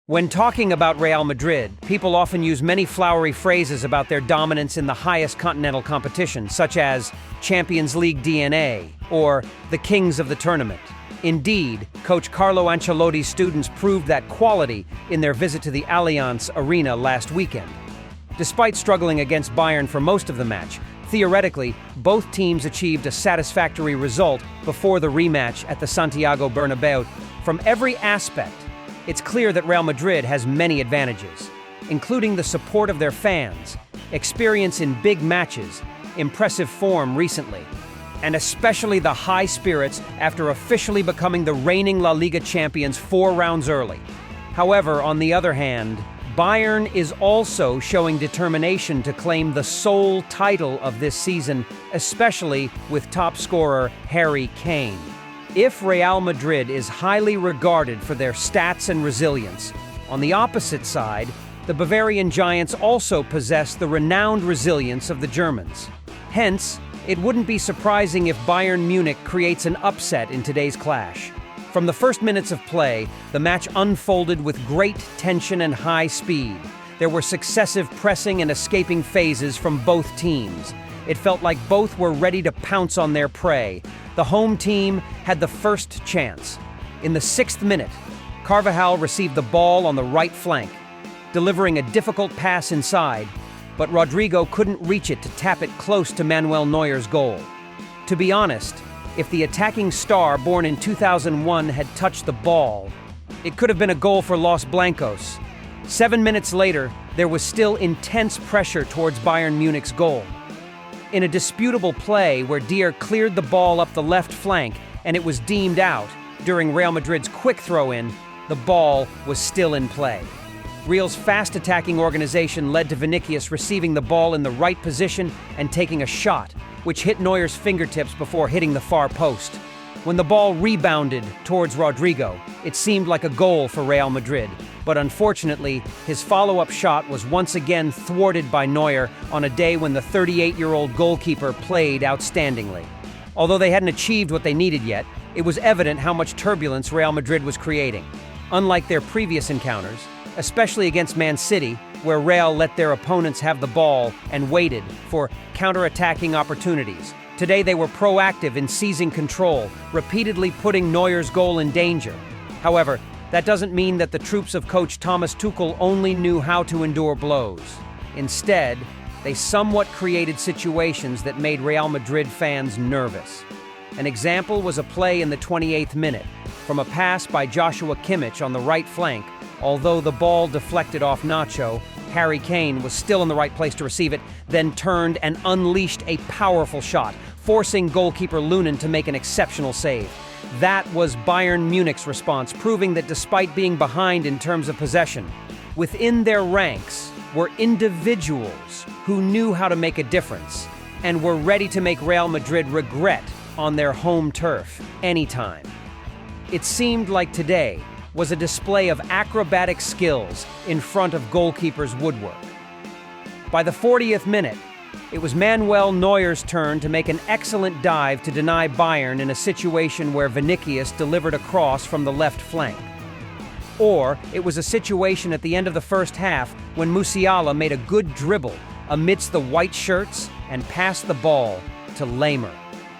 When talking about Real Madrid, people often use many flowery phrases about their dominance in the highest continental competition, such as Champions League DNA or the kings of the tournament. Indeed, coach Carlo Ancelotti's students proved that quality in their visit to the Allianz Arena last weekend. Despite struggling against Bayern for most of the match, theoretically, both teams achieved a satisfactory result before the rematch at the Santiago Bernabeu. From every aspect, it's clear that Real Madrid has many advantages, including the support of their fans, experience in big matches, impressive form recently, and especially the high spirits after officially becoming the reigning La Liga champions 4 rounds early. However, on the other hand, Bayern is also showing determination to claim the sole title of this season, especially with top scorer Harry Kane. If Real Madrid is highly regarded for their stats and resilience, on the opposite side, the Bavarian Giants also possess the renowned resilience of the Germans. Hence, it wouldn't be surprising if Bayern Munich creates an upset in today's clash. From the first minutes of play, the match unfolded with great tension and high speed. There were successive pressing and escaping phases from both teams. It felt like both were ready to pounce on their prey. The home team had the first chance. In the 6th minute, Carvajal received the ball on the right flank, delivering a difficult pass inside, but Rodrigo couldn't reach it to tap it close to Manuel Neuer's goal. To be honest, if the attacking star born in 2001 had touched the ball, it could have been a goal for Los Blancos. 7 minutes later, there was still intense pressure towards Bayern Munich's goal. In a disputable play where Dier cleared the ball up the left flank and it was deemed out, during Real Madrid's quick throw-in, the ball was still in play. Real's fast-attacking organization led to Vinicius receiving the ball in the right position and taking a shot, which hit Neuer's fingertips before hitting the far post. When the ball rebounded towards Rodrigo, it seemed like a goal for Real Madrid, but unfortunately, his follow-up shot was once again thwarted by Neuer on a day when the 38-year-old goalkeeper played outstandingly. Although they hadn't achieved what they needed yet, it was evident how much turbulence Real Madrid was creating. Unlike their previous encounters, especially against Man City, where Real let their opponents have the ball and waited for counter-attacking opportunities, today they were proactive in seizing control, repeatedly putting Neuer's goal in danger. However, that doesn't mean that the troops of coach Thomas Tuchel only knew how to endure blows. Instead, they somewhat created situations that made Real Madrid fans nervous. An example was a play in the 28th minute, from a pass by Joshua Kimmich on the right flank. Although the ball deflected off Nacho, Harry Kane was still in the right place to receive it, then turned and unleashed a powerful shot, forcing goalkeeper Lunin to make an exceptional save. That was Bayern Munich's response, proving that despite being behind in terms of possession, within their ranks were individuals who knew how to make a difference and were ready to make Real Madrid regret on their home turf anytime. It seemed like today was a display of acrobatic skills in front of goalkeeper's woodwork. By the 40th minute, it was Manuel Neuer's turn to make an excellent dive to deny Bayern in a situation where Vinicius delivered a cross from the left flank. Or it was a situation at the end of the first half when Musiala made a good dribble amidst the white shirts and passed the ball to Lamer.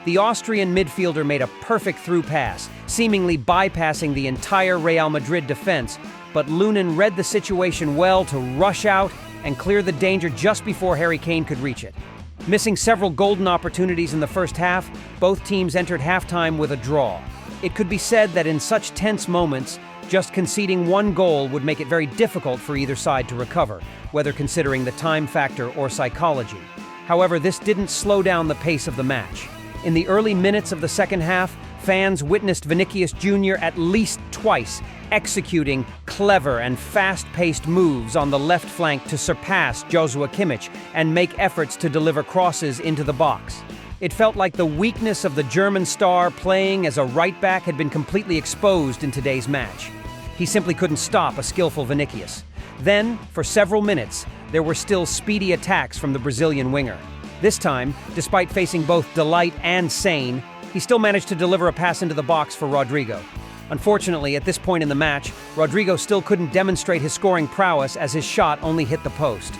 The Austrian midfielder made a perfect through pass, seemingly bypassing the entire Real Madrid defense, but Lunin read the situation well to rush out and clear the danger just before Harry Kane could reach it. Missing several golden opportunities in the first half, both teams entered halftime with a draw. It could be said that in such tense moments, just conceding one goal would make it very difficult for either side to recover, whether considering the time factor or psychology. However, this didn't slow down the pace of the match. In the early minutes of the second half, fans witnessed Vinicius Jr. at least twice executing clever and fast-paced moves on the left flank to surpass Joshua Kimmich and make efforts to deliver crosses into the box. It felt like the weakness of the German star playing as a right-back had been completely exposed in today's match. He simply couldn't stop a skillful Vinicius. Then, for several minutes, there were still speedy attacks from the Brazilian winger. This time, despite facing both Delight and Sane, he still managed to deliver a pass into the box for Rodrigo. Unfortunately, at this point in the match, Rodrigo still couldn't demonstrate his scoring prowess as his shot only hit the post.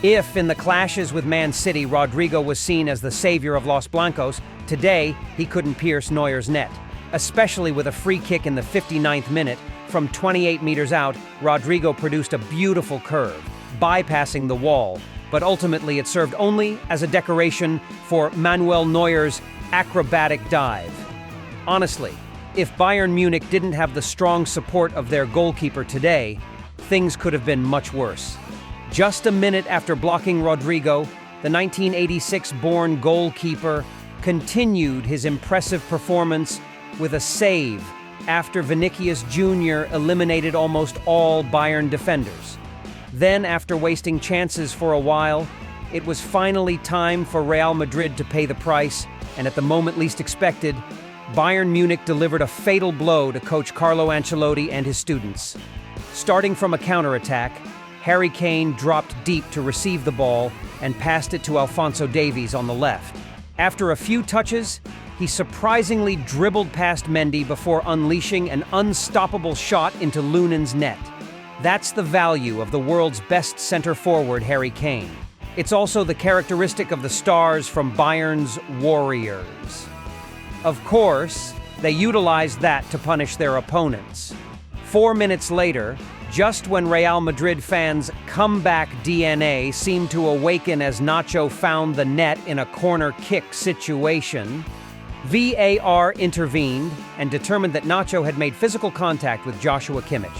If, in the clashes with Man City, Rodrigo was seen as the savior of Los Blancos, today he couldn't pierce Neuer's net. Especially with a free kick in the 59th minute, from 28 meters out, Rodrigo produced a beautiful curve, bypassing the wall, but ultimately it served only as a decoration for Manuel Neuer's acrobatic dive. Honestly, if Bayern Munich didn't have the strong support of their goalkeeper today, things could have been much worse. Just a minute after blocking Rodrigo, the 1986-born goalkeeper continued his impressive performance with a save after Vinicius Jr. eliminated almost all Bayern defenders. Then, after wasting chances for a while, it was finally time for Real Madrid to pay the price, and at the moment least expected, Bayern Munich delivered a fatal blow to coach Carlo Ancelotti and his students. Starting from a counterattack, Harry Kane dropped deep to receive the ball and passed it to Alphonso Davies on the left. After a few touches, he surprisingly dribbled past Mendy before unleashing an unstoppable shot into Lunen's net. That's the value of the world's best center forward, Harry Kane. It's also the characteristic of the stars from Bayern's Warriors. Of course, they utilized that to punish their opponents. 4 minutes later, just when Real Madrid fans' comeback DNA seemed to awaken as Nacho found the net in a corner kick situation, VAR intervened and determined that Nacho had made physical contact with Joshua Kimmich.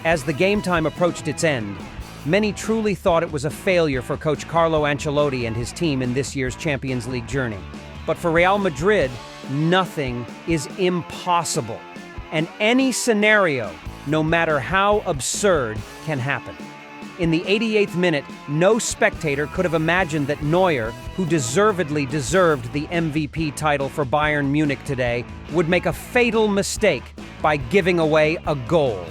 As the game time approached its end, many truly thought it was a failure for coach Carlo Ancelotti and his team in this year's Champions League journey. But for Real Madrid, nothing is impossible, and any scenario, no matter how absurd, can happen. In the 88th minute, no spectator could have imagined that Neuer, who deservedly deserved the MVP title for Bayern Munich today, would make a fatal mistake by giving away a goal.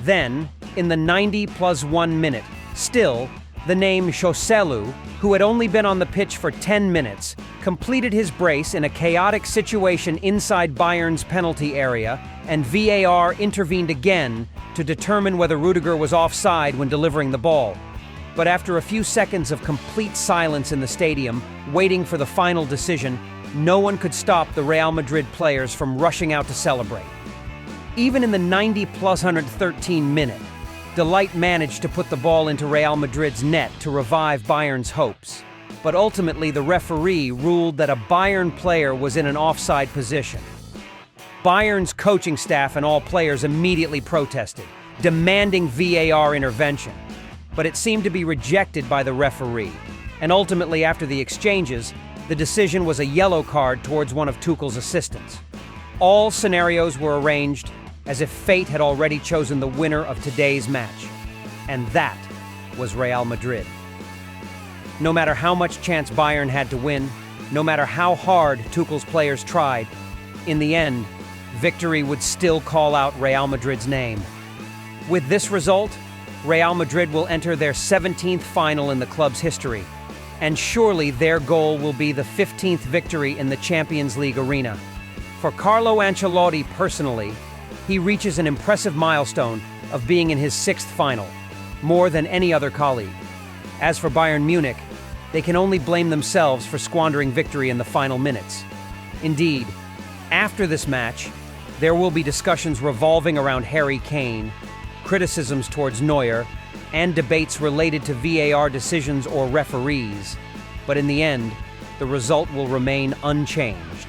Then, in the 90+1 minute, still, the name Joselu, who had only been on the pitch for 10 minutes, completed his brace in a chaotic situation inside Bayern's penalty area, and VAR intervened again to determine whether Rudiger was offside when delivering the ball. But after a few seconds of complete silence in the stadium, waiting for the final decision, no one could stop the Real Madrid players from rushing out to celebrate. Even in the 90+113 minute, Delight managed to put the ball into Real Madrid's net to revive Bayern's hopes. But ultimately, the referee ruled that a Bayern player was in an offside position. Bayern's coaching staff and all players immediately protested, demanding VAR intervention. But it seemed to be rejected by the referee. And ultimately, after the exchanges, the decision was a yellow card towards one of Tuchel's assistants. All scenarios were arranged as if fate had already chosen the winner of today's match. And that was Real Madrid. No matter how much chance Bayern had to win, no matter how hard Tuchel's players tried, in the end, victory would still call out Real Madrid's name. With this result, Real Madrid will enter their 17th final in the club's history, and surely their goal will be the 15th victory in the Champions League arena. For Carlo Ancelotti personally, he reaches an impressive milestone of being in his 6th final, more than any other colleague. As for Bayern Munich, they can only blame themselves for squandering victory in the final minutes. Indeed, after this match, there will be discussions revolving around Harry Kane, criticisms towards Neuer, and debates related to VAR decisions or referees. But in the end, the result will remain unchanged.